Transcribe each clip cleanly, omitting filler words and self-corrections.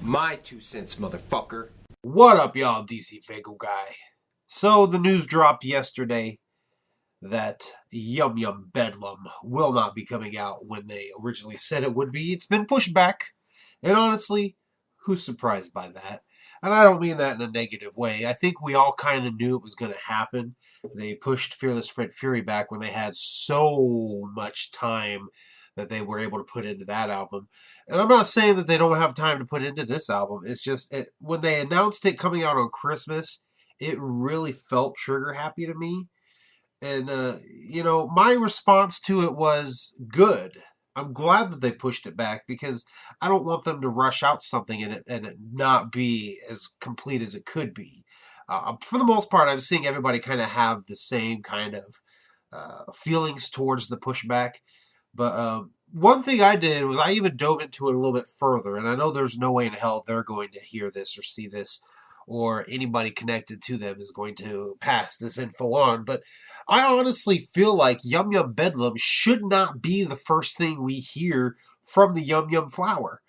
My 2 cents, motherfucker. What up, y'all? DCFAYGOGUY. So the news dropped yesterday that Yum Yum Bedlam will not be coming out when they originally said it would be. It's been pushed back, and honestly, who's surprised by that? And I don't mean that in a negative way. I think we all kind of knew it was going to happen. They pushed Fearless Fred Fury back when they had so much time that they were able to put into that album. And I'm not saying that they don't have time to put into this album. It's just when they announced it coming out on Christmas, it really felt trigger happy to me. And, my response to it was good. I'm glad that they pushed it back because I don't want them to rush out something and it not be as complete as it could be. For the most part, I'm seeing everybody kind of have the same kind of feelings towards the pushback. But one thing I did was I even dove into it a little bit further, and I know there's no way in hell they're going to hear this or see this, or anybody connected to them is going to pass this info on. But I honestly feel like Yum Yum Bedlam should not be the first thing we hear from the Yum Yum flower.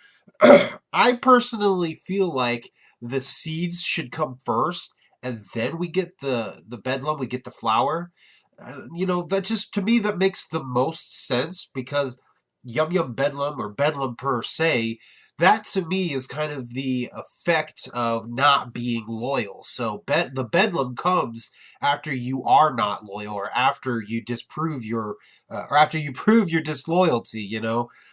I personally feel like the seeds should come first, and then we get the bedlam, we get the flower. That just, to me, that makes the most sense because Yum Yum Bedlam, or Bedlam per se, that to me is kind of the effect of not being loyal. So the Bedlam comes after you are not loyal, or after you disprove your, or after you prove your disloyalty.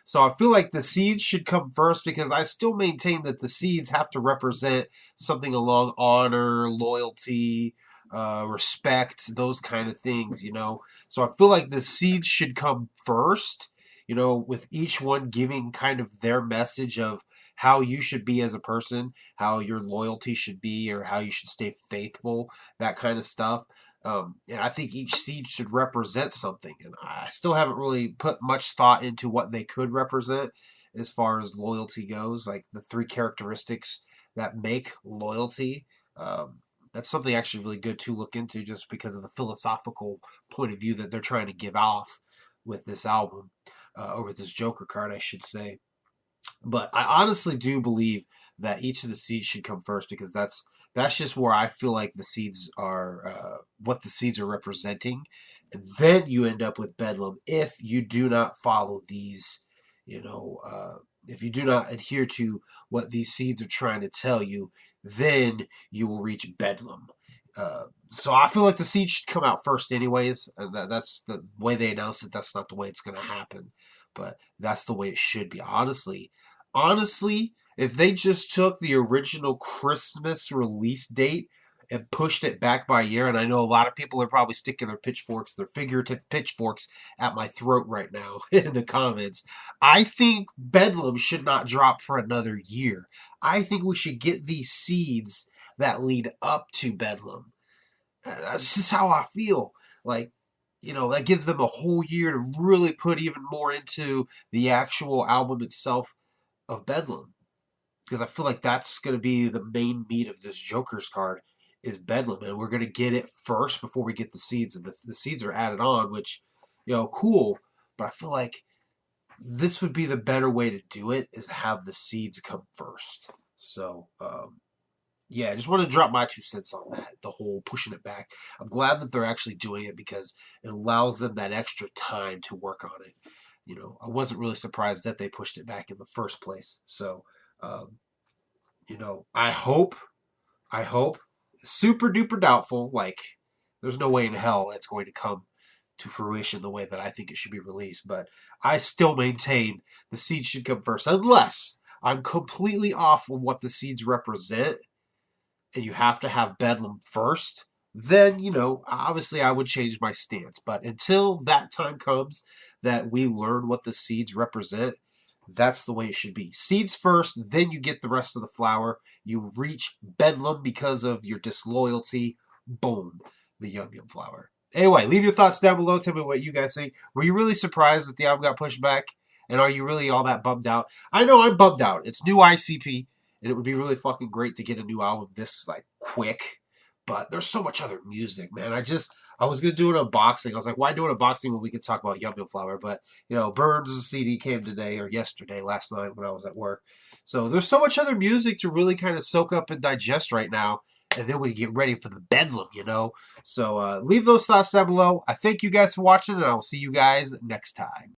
So I feel like the seeds should come first because I still maintain that the seeds have to represent something along honor, loyalty, respect, those kind of things. So I feel like the seeds should come first, with each one giving kind of their message of how you should be as a person, how your loyalty should be, or how you should stay faithful, that kind of stuff. And I think each seed should represent something. And I still haven't really put much thought into what they could represent as far as loyalty goes, like the three characteristics that make loyalty. That's something actually really good to look into just because of the philosophical point of view that they're trying to give off with this album, or with this Joker card, I should say. But I honestly do believe that each of the seeds should come first because that's just where I feel like the seeds are, what the seeds are representing. And then you end up with Bedlam if you do not follow these, if you do not adhere to what these seeds are trying to tell you, then you will reach Bedlam. So I feel like the seeds should come out first anyways. That's the way they announced it. That's not the way it's going to happen. But that's the way it should be. Honestly, if they just took the original Christmas release date and pushed it back by a year, and I know a lot of people are probably sticking their pitchforks, their figurative pitchforks, at my throat right now in the comments. I think Bedlam should not drop for another year. I think we should get these seeds that lead up to Bedlam. That's just how I feel. Like, that gives them a whole year to really put even more into the actual album itself of Bedlam. Because I feel like that's going to be the main meat of this Joker's card is Bedlam. And we're going to get it first before we get the seeds. And the seeds are added on, which, cool. But I feel like this would be the better way to do it is have the seeds come first. So, yeah, I just want to drop my 2 cents on that, the whole pushing it back. I'm glad that they're actually doing it because it allows them that extra time to work on it. I wasn't really surprised that they pushed it back in the first place. So, I hope, super duper doubtful, like, there's no way in hell it's going to come to fruition the way that I think it should be released. But I still maintain the seeds should come first, unless I'm completely off on what the seeds represent and you have to have Bedlam first, then, obviously I would change my stance. But until that time comes that we learn what the seeds represent, that's the way it should be. Seeds first, then you get the rest of the flower. You reach Bedlam because of your disloyalty. Boom, the Yum Yum flower. Anyway, leave your thoughts down below. Tell me what you guys think. Were you really surprised that the album got pushed back? And are you really all that bummed out? I know I'm bummed out. It's new ICP. And it would be really fucking great to get a new album this, quick. But there's so much other music, man. I was gonna do an unboxing. I was like, why do an unboxing when we could talk about Yum Yum Flower? But Burns' CD came today or yesterday, last night when I was at work. So there's so much other music to really kind of soak up and digest right now, and then we get ready for the Bedlam, So leave those thoughts down below. I thank you guys for watching, and I will see you guys next time.